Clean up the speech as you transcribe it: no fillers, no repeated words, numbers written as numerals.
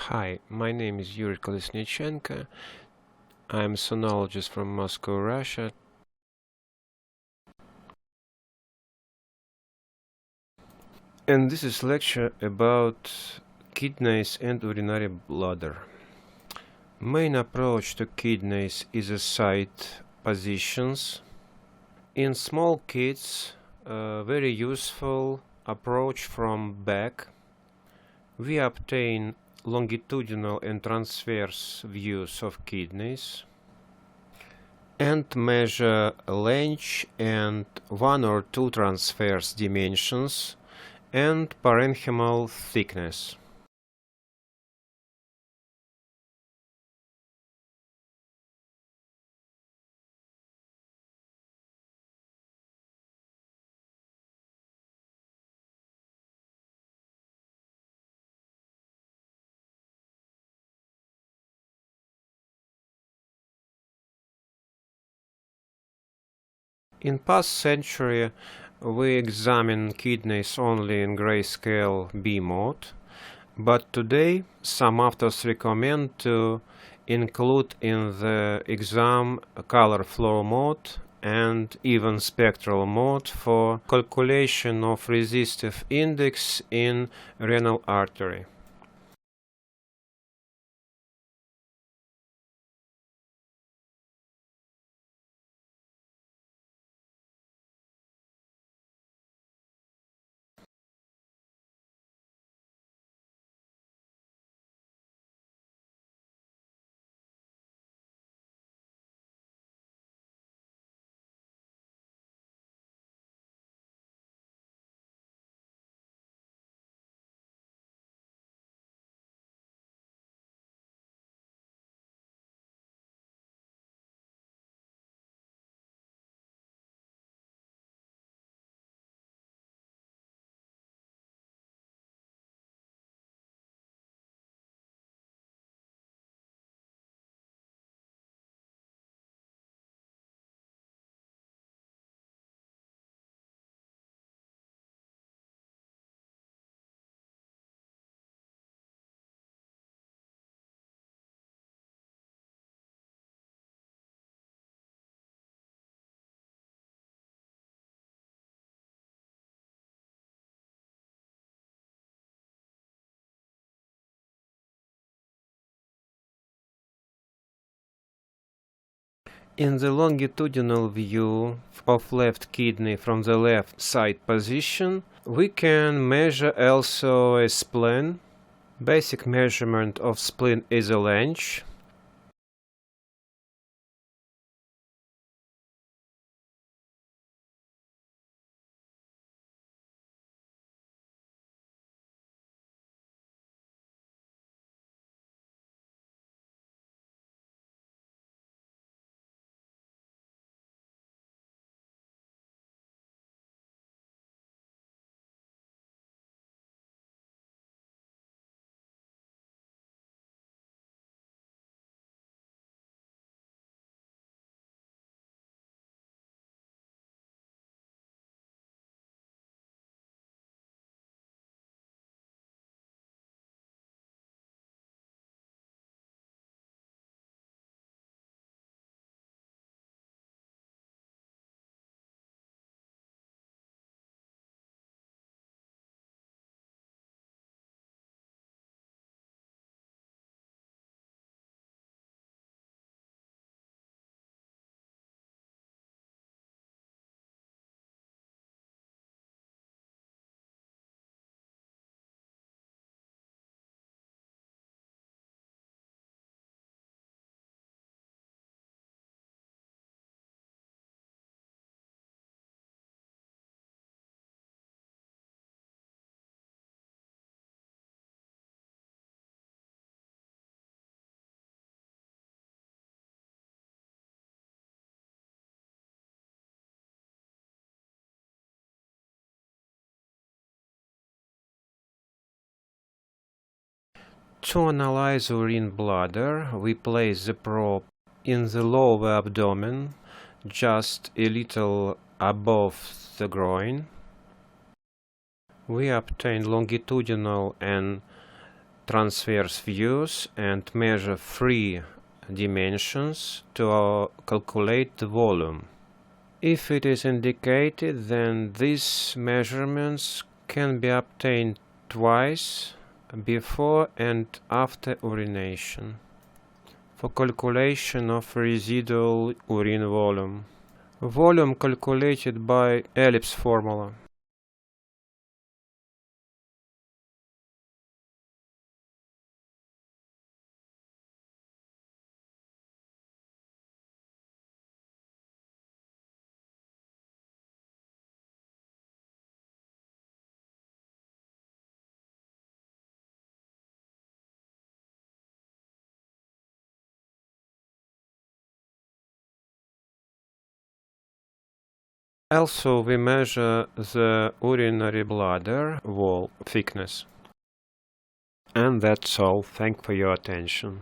Hi, my name is Yuriy Kolesnichenko. I'm a sonologist from Moscow, Russia. And this is lecture about kidneys and urinary bladder. Main approach to kidneys is a side positions. In small kids, very useful approach from back. We obtain longitudinal and transverse views of kidneys and measure length and one or two transverse dimensions and parenchymal thickness. In past century, we examine kidneys only in grayscale B mode, but today some authors recommend to include in the exam color flow mode and even spectral mode for calculation of resistive index in renal artery. In the longitudinal view of left kidney from the left side position, we can measure also a spleen. Basic measurement of spleen is a length. To analyze urine bladder, we place the probe in the lower abdomen, just a little above the groin. We obtain longitudinal and transverse views and measure 3 dimensions to calculate the volume. If it is indicated, then these measurements can be obtained twice, before and after urination, for calculation of residual urine volume. Volume calculated by ellipse formula. Also, we measure the urinary bladder wall thickness. And that's all. Thank you for your attention.